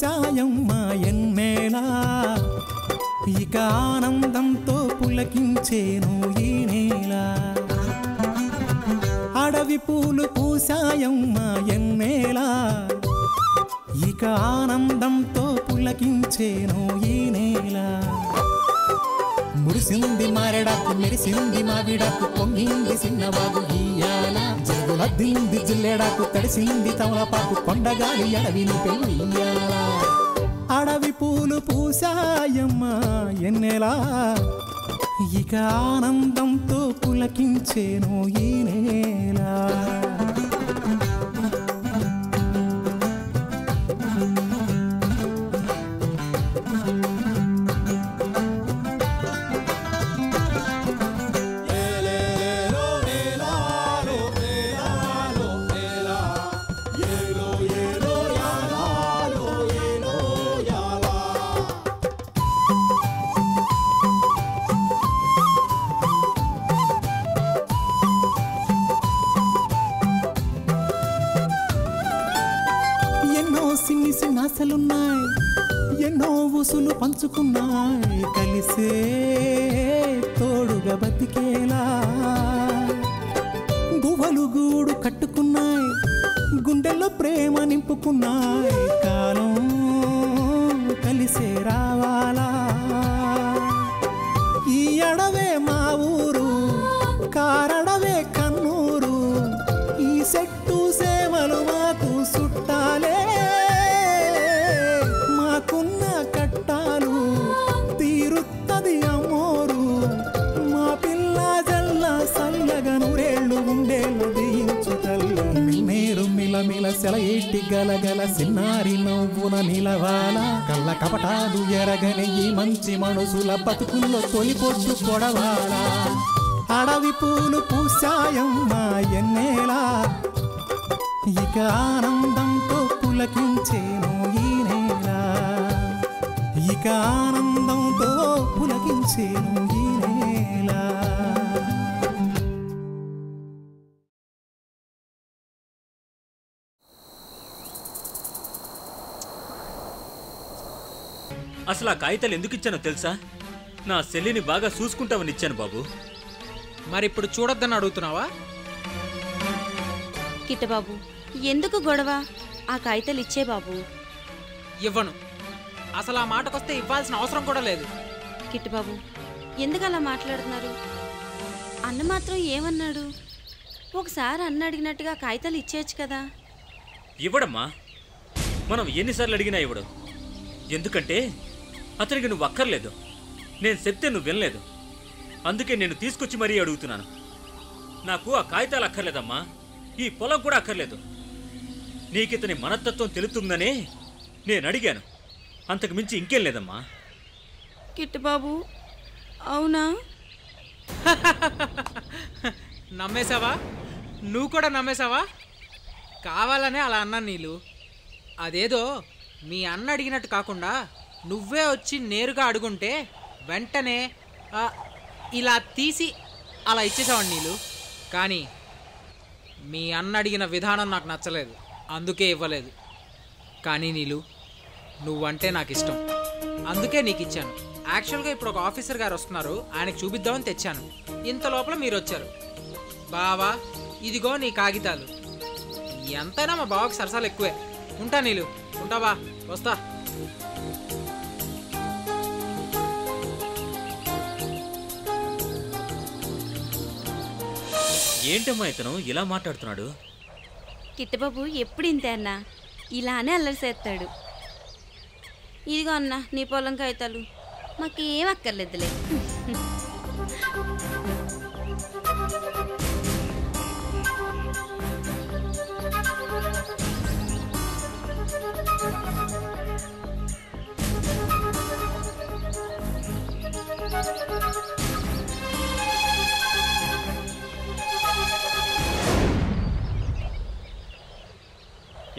పూసాయమ్మా ఎన్నేలా ఇక ఆనందంతో పులకించేను ఈ నేల అడవి పూలు పూసాయమ్మా ఎన్నేలా ఇక ఆనందంతో పులకించేను ఈ నేల మురిసింది మారెడాకు మెరిసింది మావిడాకు పొంగింది సిన్నబాబు ఇయ్యాల జరుగులద్దింది జిల్లెడాకు తడిసింది తమలపాకు కొండగాలి అడవిని పెళ్ళియ్యాల అడవి పూలు పూసాయమ్మా ఎన్నెలా ఇక ఆనందంతో పులకించేను ఈ నేల సిన్నాసలున్నాయి ఎన్నో ఊసులు పంచుకున్నాయి కలిసే తోడుగా బతికేలా గువ్వలు గూడు కట్టుకున్నాయి గుండెల్లో ప్రేమ నింపుకున్నాయి కాలం కలిసే రావాలా ఈ అడవే మా ఊరు కారడవే కన్నూరు ఈ చెట్టు సేమలు మాకు చుట్టాలే మాకున్న కట్టాలు తీరుత్తది అమ్మోరు మా పిల్ల జల్ల సల్లగా నూరేళ్ళు ఉండేళ్ళు దీయించు తల్లి మిన్నేరు మిలమిల సెలయేటి గలగల సిన్నారి నవ్వున నిలవాల కళ్ళ కపటాలు ఎరగని ఈ మంచి మనసుల బతుకుల్లో తొలి పొట్టు కొడవాల అడవి పూలు పూసాయమ్మా ఎన్నేలా ఇక ఆనందంతో పులకించేను ఈ నేల ఇక ఆనందంతో పులకించేను ఈ నేల అసలు ఆ కాగితాలు ఎందుకు ఇచ్చానో తెలుసా? నా చెల్లిని బాగా చూసుకుంటామని ఇచ్చాను బాబు. మరిప్పుడు చూడొద్దని అడుగుతున్నావా? కిట్టబాబు ఎందుకు గొడవ? ఆ కాగితాలు ఇచ్చే బాబు. ఇవ్వను. అసలు ఆ మాటకొస్తే ఇవ్వాల్సిన అవసరం కూడా లేదు. కిట్టబాబు ఎందుకు అలా మాట్లాడుతున్నారు? అన్న మాత్రం ఏమన్నాడు? ఒకసారి అన్న అడిగినట్టుగా కాగితాలు ఇచ్చేయచ్చు కదా. ఇవ్వడమ్మా, మనం ఎన్నిసార్లు అడిగినా ఇవ్వడు. ఎందుకంటే అతనికి నువ్వు అక్కర్లేదు. నేను చెప్తే నువ్వు వినలేదు. అందుకే నేను తీసుకొచ్చి మరీ అడుగుతున్నాను. నాకు ఆ కాగితాలు అక్కర్లేదమ్మా, ఈ పొలం కూడా అక్కర్లేదు. నీకితని మనస్తత్వం తెలుస్తుందనే నేను అడిగాను. అంతకు మించి ఇంకేం లేదమ్మా. కిట్టబాబు అవునా? నమ్మేశావా? నువ్వు కూడా నమ్మేశావా? కావాలనే అలా అన్నాను నీళ్ళు. అదేదో మీ అన్న అడిగినట్టు కాకుండా నువ్వే వచ్చి నేరుగా అడుగుంటే వెంటనే ఇలా తీసి అలా ఇచ్చేసావండి నీళ్ళు. కానీ మీ అన్న అడిగిన విధానం నాకు నచ్చలేదు, అందుకే ఇవ్వలేదు. కానీ నీళ్ళు, నువ్వంటే నాకు ఇష్టం, అందుకే నీకు ఇచ్చాను. యాక్చువల్గా ఇప్పుడు ఒక ఆఫీసర్ గారు వస్తున్నారు, ఆయనకు చూపిద్దామని తెచ్చాను. ఇంత లోపల మీరు వచ్చారు. బావా ఇదిగో నీ కాగితాలు. ఎంతైనా మా బావకి సరసాలు ఎక్కువే. ఉంటా నీళ్ళు, ఉంటావా? వస్తా. ఏంటమ్మా ఇతను ఇలా మాట్లాడుతున్నాడు? కిట్టబాబు ఎప్పుడు ఇంతే అన్న, ఇలానే అల్లరి చేస్తాడు. ఇదిగో అన్న నీ పొలం కాగితాలు, మాకేం అక్కర్లేదులే.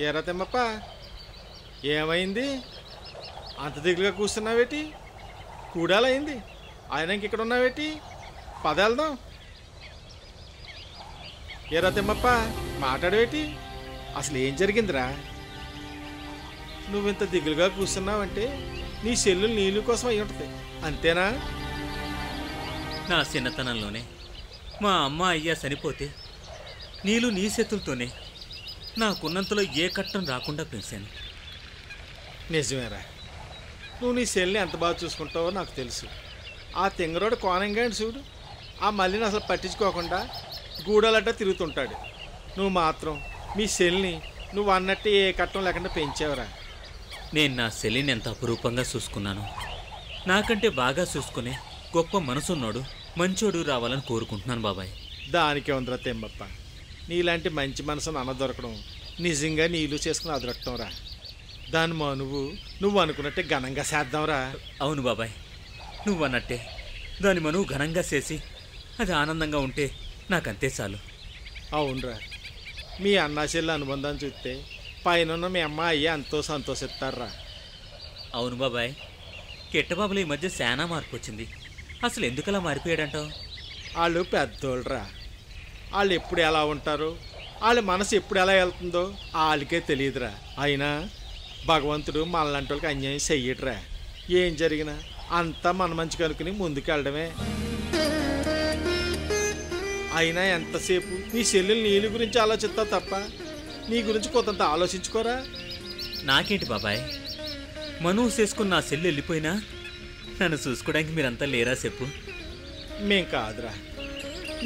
ఏరా తెమ్మప్ప, ఏమైంది? అంత దిగులుగా కూర్చున్నావేటి? కూడాలైంది, ఆయన ఇంకెక్కడ ఉన్నావేటి? పదేళ్దాం. ఏరా తెమ్మప్ప, మాట్లాడవేటి? అసలు ఏం జరిగిందిరా? నువ్వింత దిగులుగా కూర్చున్నావంటే నీ సెల్లు నీళ్ళు కోసం అయి ఉంటుంది, అంతేనా? నా చిన్నతనంలోనే మా అమ్మ అయ్యా చనిపోతే నీళ్ళు నీ చేతులతోనే నాకున్నంతలో ఏ కట్టం రాకుండా పెంచాను. నిజమేరా, నువ్వు నీ సెల్ని ఎంత బాగా చూసుకుంటావో నాకు తెలుసు. ఆ తింగరోడు కోనంగాని చూడు, ఆ మల్లిని అసలు పట్టించుకోకుండా గూడాలడ్డా తిరుగుతుంటాడు. నువ్వు మాత్రం మీ సెల్ని నువ్వు అన్నట్టు ఏ కట్టం లేకుండా పెంచావురా. నేను నా సెల్లిని ఎంత అపురూపంగా చూసుకున్నాను. నాకంటే బాగా చూసుకునే గొప్ప మనసున్నోడు మంచోడు రావాలని కోరుకుంటున్నాను బాబాయ్. దానికే ఉందిరా తెమ్మప్ప, నీలాంటి మంచి మనసును అన్న దొరకడం నిజంగా నీళ్ళు చేసుకుని అదొరకటం రా. దాని నువ్వు అనుకున్నట్టే ఘనంగా చేద్దాంరా. అవును బాబాయ్, నువ్వు అన్నట్టే దాని మనువు ఘనంగా చేసి అది ఆనందంగా ఉంటే నాకంతే చాలు. అవునరా, మీ అన్నా చెల్లి అనుబంధాన్ని చూస్తే పైన మీ అమ్మ అయ్యే ఎంతో సంతోషిస్తారా. అవును బాబాయ్, కిట్టబాబులు ఈ మధ్య శానా మార్పు వచ్చింది. అసలు ఎందుకలా మారిపోయాడంటావు? వాళ్ళు పెద్దోళ్ళరా, వాళ్ళు ఎప్పుడు ఎలా ఉంటారో, వాళ్ళ మనసు ఎప్పుడు ఎలా వెళ్తుందో వాళ్ళకే తెలియదురా. అయినా భగవంతుడు మనలాంటి వాళ్ళకి అన్యాయం చెయ్యడురా. ఏం జరిగినా అంతా మన మంచి కనుక్కుని ముందుకు వెళ్ళడమే. అయినా ఎంతసేపు నీ చెల్లెలు నీళ్ళ గురించి ఆలోచిస్తావు తప్ప నీ గురించి కొంత ఆలోచించుకోరా. నాకేంటి బాబాయ్, మనువు చేసుకుని నా సెల్లు వెళ్ళిపోయినా నన్ను చూసుకోవడానికి మీరంతా లేరా చెప్పు? మేం కాదురా,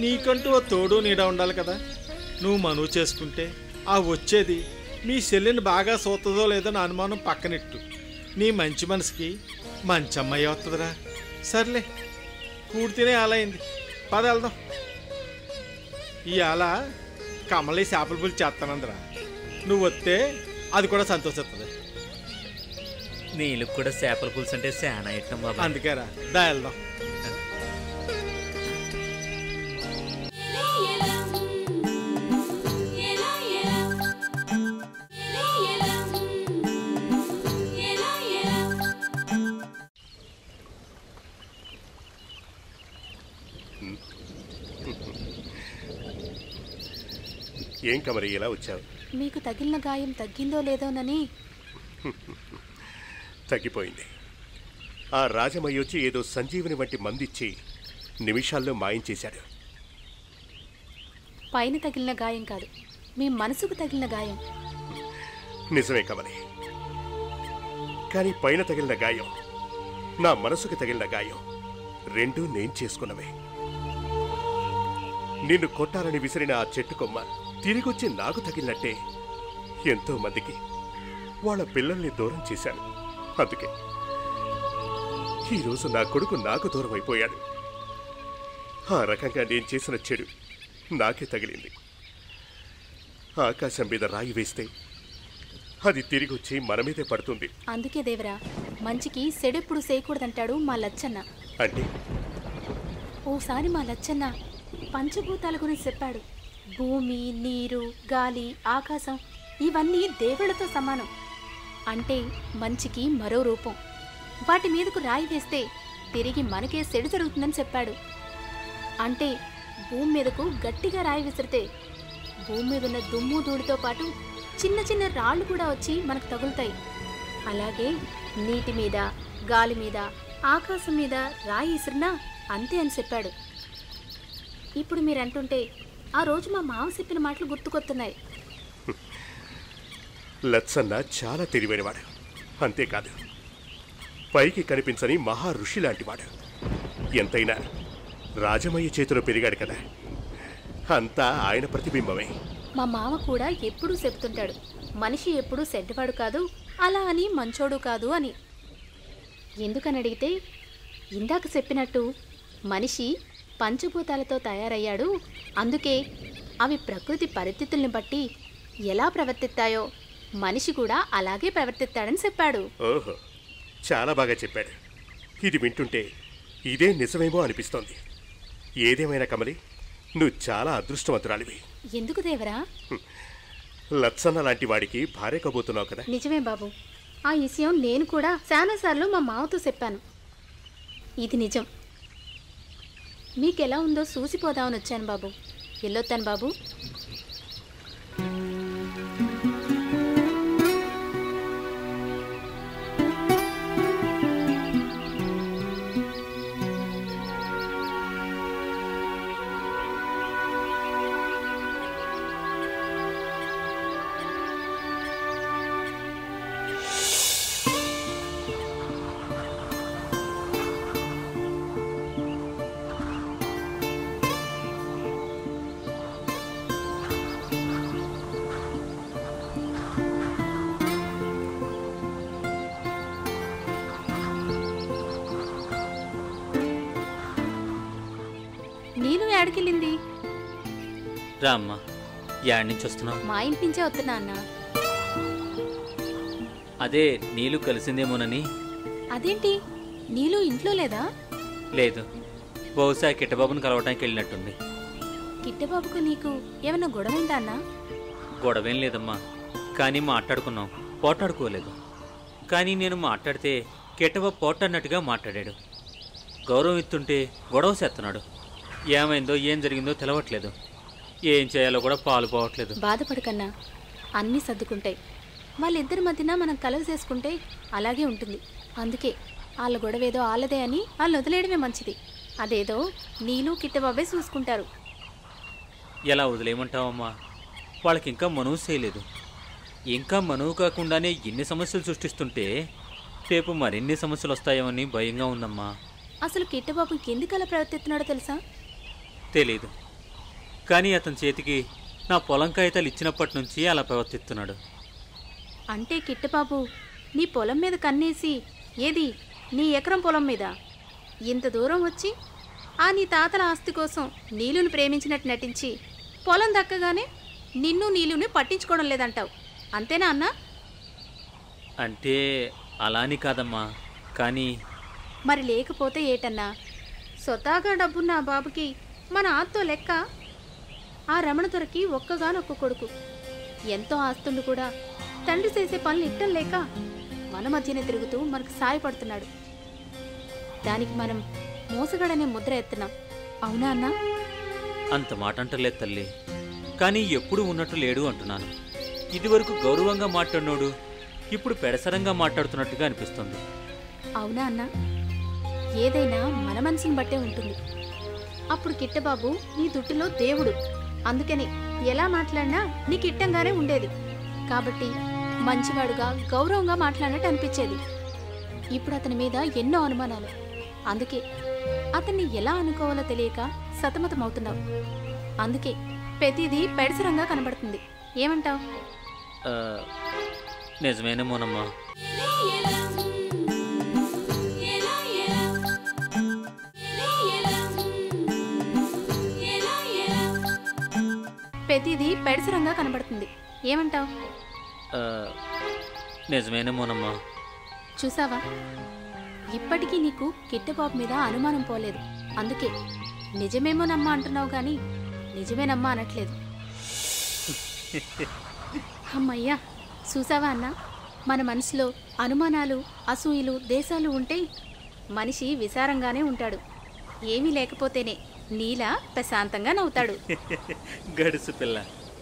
నీకంటూ ఓ తోడు నీడ ఉండాలి కదా. నువ్వు మనువు చేసుకుంటే ఆ వచ్చేది మీ చెల్లిని బాగా సోతుందో లేదో నా అనుమానం పక్కనెట్టు. నీ మంచి మనసుకి మంచి అమ్మాయి వస్తుందిరా. సర్లే, పూర్తినే అలా అయింది, పద వెళ్దాం. ఇవాళ కమలి చేపల పులుసు చేస్తానందిరా, నువ్వు వస్తే అది కూడా సంతోషిస్తుంది. నీళ్ళు కూడా చేపల పులుసు అంటే శానా ఇష్టం బాబా. అందుకేరా, దా వెళ్దాం. ఏం కమరి ఇలా వచ్చావు? మీకు తగిలిన గాయం తగ్గిందో లేదోనని. తగ్గిపోయింది. ఆ రాజమయ్య వచ్చి ఏదో సంజీవని వంటి మందిచ్చి నిమిషాల్లో మాయం చేశాడు. పైన తగిలిన గాయం కాదు, మీ మనసుకు తగిలిన గాయం. నిజమే కమలి, కానీ పైన తగిలిన గాయం, నా మనసుకు తగిలిన గాయం రెండూ నేను చేసుకున్నవే. నిన్ను కొట్టాలని విసిరిన ఆ చెట్టు కొమ్మ తిరిగొచ్చి నాకు తగిలినట్టే ఎంతో మందికి వాళ్ళ పిల్లల్ని దూరం చేశాను. అందుకే ఈరోజు నా కొడుకు నాకు దూరం అయిపోయాడు. ఆ రకంగా నేను చేసిన చెడు నాకే తగిలింది. ఆకాశం మీద రాయి వేస్తే అది తిరిగొచ్చి మన మీదే పడుతుంది. అందుకే దేవరా, మంచికి సెడెప్పుడు చేయకూడదంటాడు మా లచ్చన్న. అంటే ఓసారి మా లచ్చన్న పంచభూతాల గురించి చెప్పాడు. భూమి, నీరు, గాలి, ఆకాశం ఇవన్నీ దేవుళ్లతో సమానం. అంటే మంచికి మరో రూపం. వాటి మీదకు రాయి వేస్తే తిరిగి మనకే సెడు జరుగుతుందని చెప్పాడు. అంటే భూమి మీదకు గట్టిగా రాయి విసిరితే భూమి మీద ఉన్న దుమ్ము ధూళితో పాటు చిన్న చిన్న రాళ్ళు కూడా వచ్చి మనకు తగులుతాయి. అలాగే నీటి మీద, గాలి మీద, ఆకాశం మీద రాయి విసిరినా అంతే అని చెప్పాడు. ఇప్పుడు మీరు అంటుంటే ఆ రోజు మా మామ చెప్పిన మాటలు గుర్తుకొస్తున్నాయి. లచ్చన్న చాలా తెలివైనవాడు. అంతేకాదు, పైకి కనిపించని మహా ఋషి లాంటివాడు. ఎంతైనా రాజమయ్య చేతిలో పెరిగాడు కదా, అంతా ఆయన ప్రతిబింబమే. మా మామ కూడా ఎప్పుడూ చెప్తుంటాడు, మనిషి ఎప్పుడూ చెడ్డవాడు కాదు, అలా అని మంచోడు కాదు అని. ఎందుకని అడిగితే, ఇందాక చెప్పినట్టు మనిషి పంచభూతాలతో తయారయ్యాడు. అందుకే అవి ప్రకృతి పరిస్థితుల్ని బట్టి ఎలా ప్రవర్తిస్తాయో మనిషి కూడా అలాగే ప్రవర్తిస్తాడని చెప్పాడు. ఓహో, చాలా బాగా చెప్పాడు. ఇది వింటుంటే ఇదే నిజమేమో అనిపిస్తోంది. ఏదేమైనా కమలి, నువ్వు చాలా అదృష్టవంతురాలివి. ఎందుకు దేవరా? లచ్చన్న లాంటి వాడికి భార్య కాబోతున్నావు కదా. నిజమే బాబు, ఆ విషయం నేను కూడా చాలాసార్లు మా మామతో చెప్పాను. ఇది నిజం. మీకెలా ఉందో చూసిపోదామని వచ్చాను బాబు. వెళ్ళొత్తాను బాబు. ఏడకెళ్ళింది? రా అమ్మా, యాడ్ నుంచి వస్తున్నావు? మా ఇంటి నుంచే వస్తున్నా అన్న. అదే నీళ్ళు కలిసిందేమోనని. అదేంటి, నీళ్ళు ఇంట్లో లేదా? లేదు, బహుశా కిట్టబాబుని కలవటానికి వెళ్ళినట్టుంది. కిట్టబాబుకు నీకు ఏమన్నా గొడవైందా అన్నా? గొడవేం లేదమ్మా, కానీ మాట్లాడుకున్నాం, పోటాడుకోలేదు. కానీ నేను మాట్లాడితే కిట్టబాబు పోటాడినట్టుగా మాట్లాడాడు. గౌరవం ఇస్తుంటే గొడవ చేస్తున్నాడు. ఏమైందో ఏం జరిగిందో తెలవట్లేదు. ఏం చేయాలో కూడా పాలు పోవట్లేదు. బాధపడకన్నా, అన్నీ సర్దుకుంటాయి. వాళ్ళిద్దరి మధ్యన మనం కలవ చేసుకుంటే అలాగే ఉంటుంది. అందుకే వాళ్ళ గొడవేదో వాళ్ళదే అని వాళ్ళు వదిలేయడమే మంచిది. అదేదో నీళ్ళు కిట్టబాబే చూసుకుంటారు. ఎలా వదిలేయమంటావమ్మా? వాళ్ళకి ఇంకా మనువు చేయలేదు. ఇంకా మనువు కాకుండానే ఎన్ని సమస్యలు సృష్టిస్తుంటే రేపు మరిన్ని సమస్యలు వస్తాయేమని భయంగా ఉందమ్మా. అసలు కిట్టబాబు ఎందుకు అలా ప్రవర్తిస్తున్నాడో తెలుసా? తెలీదు, కానీ అతని చేతికి నా పొలం కాగితాలు ఇచ్చినప్పటి నుంచి అలా ప్రవర్తిస్తున్నాడు. అంటే కిట్టబాబు నీ పొలం మీద కన్నేసి, ఏది నీ ఎకరం పొలం మీద ఇంత దూరం వచ్చి నీ తాతల ఆస్తి కోసం నీలుని ప్రేమించినట్టు నటించి పొలం దక్కగానే నిన్ను నీలుని పట్టించుకోవడం లేదంటావు, అంతేనా అన్నా? అంటే అలాని కాదమ్మా, కానీ మరి లేకపోతే ఏటన్నా? స్వతహాగా డబ్బున్న ఆ బాబుకి మన ఆత్తో లెక్క. ఆ రమణ దొరికి ఒక్కగానొక్క కొడుకు. ఎంతో ఆస్తుండు కూడా తండ్రి చేసే పనులు ఇట్టం లేక మన మధ్యనే తిరుగుతూ మనకు సాయపడుతున్నాడు. దానికి మనం మోసగాడనే ముద్ర ఎత్తున్నాం, అవునా అన్నా? అంత మాట అంటలేదు తల్లి, కానీ ఎప్పుడు ఉన్నట్టు లేడు అంటున్నాను. ఇదివరకు గౌరవంగా మాట్లాడినోడు ఇప్పుడు పెడసరంగా మాట్లాడుతున్నట్టుగా అనిపిస్తుంది. అవునా అన్నా? ఏదైనా మన మనసుని బట్టే ఉంటుంది. అప్పుడు కిట్టబాబు నీ దుట్టులో దేవుడు, అందుకని ఎలా మాట్లాడినా నీకు ఇట్టంగానే ఉండేది. కాబట్టి మంచివాడుగా గౌరవంగా మాట్లాడినట్టు అనిపించేది. ఇప్పుడు అతని మీద ఎన్నో అనుమానాలు. అందుకే అతన్ని ఎలా అనుకోవాలో తెలియక సతమతమవుతున్నావు. అందుకే ప్రతిదీ పెడసరంగా కనబడుతుంది. ఏమంటావు? నిజమేనేమోనమ్మా. ప్రతిదీ పెడసరంగా కనబడుతుంది. ఏమంటావు? నిజమేనేమోనమ్మా. చూసావా, ఇప్పటికీ నీకు కిట్టబాబు మీద అనుమానం పోలేదు. అందుకే నిజమేమోనమ్మా అంటున్నావు కానీ నిజమేనమ్మా అనట్లేదు. అమ్మయ్యా, చూసావా అన్న, మన మనసులో అనుమానాలు, అసూయలు, దేశాలు ఉంటే మనిషి విచారంగానే ఉంటాడు. ఏమీ లేకపోతేనే నీలా ప్రశాంతంగా నవ్వుతాడు. గడుసు పిల్ల,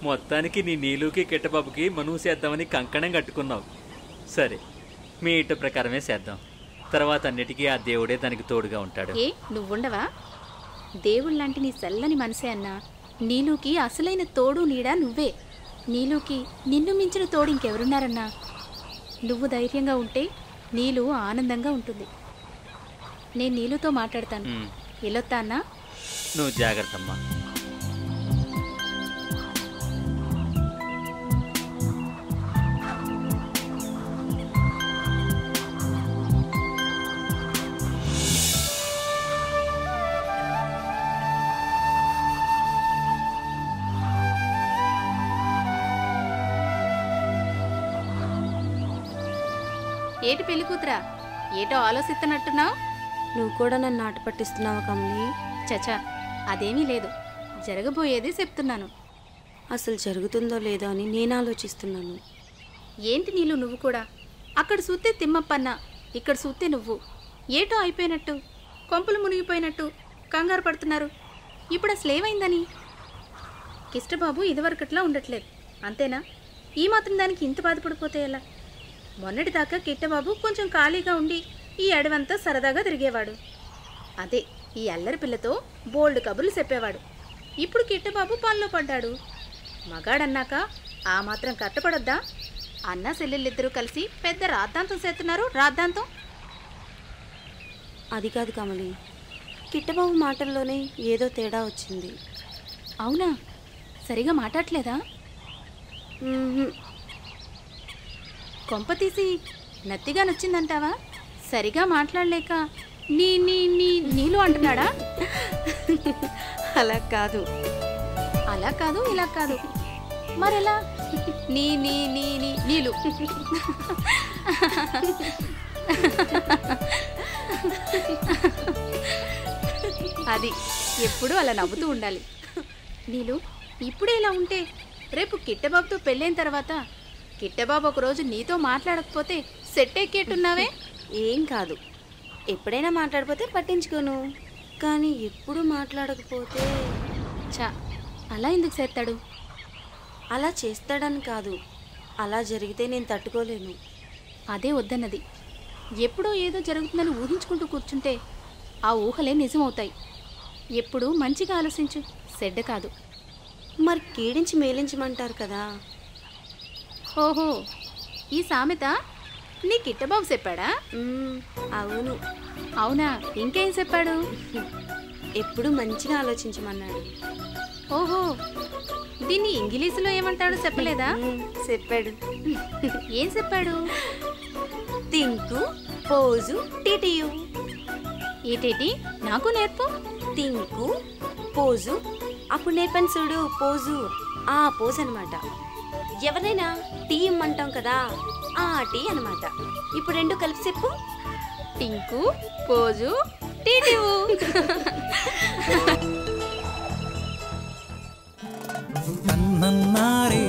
మొత్తానికి నీ నీలుకి కిట్టబాబుకి మనువు చేద్దామని కంకణం కట్టుకున్నావు. సరే, మీ ఇట్ట ప్రకారమే చేద్దాం. తర్వాత అన్నిటికీ ఆ దేవుడే దానికి తోడుగా ఉంటాడు. ఏ నువ్వుండవా? దేవుళ్ళంటి నీ చల్లని మనసే అన్నా. నీలుకి అసలైన తోడు నీడా నువ్వే. నీలుకి నిన్ను మించిన తోడు ఇంకెవరున్నారన్నా? నువ్వు ధైర్యంగా ఉంటే నీలు ఆనందంగా ఉంటుంది. నేను నీలుతో మాట్లాడతాను. వెళ్ళొత్తా అన్నా? నువ్వు జాగ్రత్తమ్మా. ఏటి పెళ్లి కూతురా, ఏటో ఆలోచిస్తున్నట్టున్నావు? నువ్వు కూడా నన్ను ఆట పట్టిస్తున్నావా కమలి? చచా, అదేమీ లేదు. జరగబోయేది చెప్తున్నాను. అసలు జరుగుతుందో లేదో అని నేను ఆలోచిస్తున్నాను. ఏంటి నీళ్ళు, నువ్వు కూడా అక్కడ చూస్తే తిమ్మప్పన్న, ఇక్కడ చూస్తే నువ్వు. ఏటో అయిపోయినట్టు, కొంపులు మునిగిపోయినట్టు కంగారు పడుతున్నారు. ఇప్పుడు అసలు ఏమైందని? కిష్టబాబు ఇదివరకట్లా ఉండట్లేదు, అంతేనా? ఈ మాత్రం దానికి ఇంత బాధపడిపోతే ఎలా? మొన్నటిదాకా కిట్టబాబు కొంచెం ఖాళీగా ఉండి ఈ అడవంతా సరదాగా తిరిగేవాడు. అదే ఈ అల్లరి పిల్లతో బోల్డ్ కబుర్లు చెప్పేవాడు. ఇప్పుడు కిట్టబాబు పనిలో పడ్డాడు. మగాడన్నాక ఆ మాత్రం కట్టపడొద్దా? అన్న చెల్లెళ్ళిద్దరూ కలిసి పెద్ద రాద్ధాంతం చేస్తున్నారు. రాద్ధాంతం అది కాదు కమలి, కిట్టబాబు మాటల్లోనే ఏదో తేడా వచ్చింది. అవునా? సరిగా మాట్లాడలేదా? కొంప తీసి నత్తిగా నొచ్చిందంటావా? సరిగా మాట్లాడలేక నీ నీ నీ నీళ్ళు అంటున్నాడా? అలా కాదు. అలా కాదు ఇలా కాదు మరెలా? నీ నీ నీ నీ నీళ్ళు. అది ఎప్పుడూ అలా నవ్వుతూ ఉండాలి. నీలు ఇప్పుడే ఇలా ఉంటే రేపు కిట్టబాబుతో పెళ్ళైన తర్వాత కిట్టబాబు ఒకరోజు నీతో మాట్లాడకపోతే సెట్ ఎక్కేట్టున్నావే. ఏం కాదు, ఎప్పుడైనా మాట్లాడిపోతే పట్టించుకోను, కానీ ఎప్పుడు మాట్లాడకపోతే చా అలా ఎందుకు చేస్తాడు? అలా చేస్తాడని కాదు, అలా జరిగితే నేను తట్టుకోలేను. అదే వద్దన్నది. ఎప్పుడో ఏదో జరుగుతుందని ఊహించుకుంటూ కూర్చుంటే ఆ ఊహలే నిజమవుతాయి. ఎప్పుడూ మంచిగా ఆలోచించు, సెడ్డ కాదు. మరి కీడించి మేలించమంటారు కదా. ఓహో, ఈ సామెత నీ కిట్టబాబు చెప్పాడా? అవును. అవునా, ఇంకేం చెప్పాడు? ఎప్పుడు మంచిగా ఆలోచించమన్నాడు. ఓహో, దీన్ని ఇంగ్లీషులో ఏమంటాడో చెప్పలేదా? చెప్పాడు. ఏం చెప్పాడు? థింకు, పోజు, టిటియు. ఏటేటి నాకు నేర్పు. థింకు, పోజు, అప్పుడు నేర్పని చూడు పోజు. ఆ పోజ్ అనమాట. ఎవరైనా టీ ఇమ్మంటాం కదా, ఆ టీ అనమాట. ఇప్పుడు రెండు కలిపి చెప్పు. టింకు, పోజు, టీటివు. నన్నారే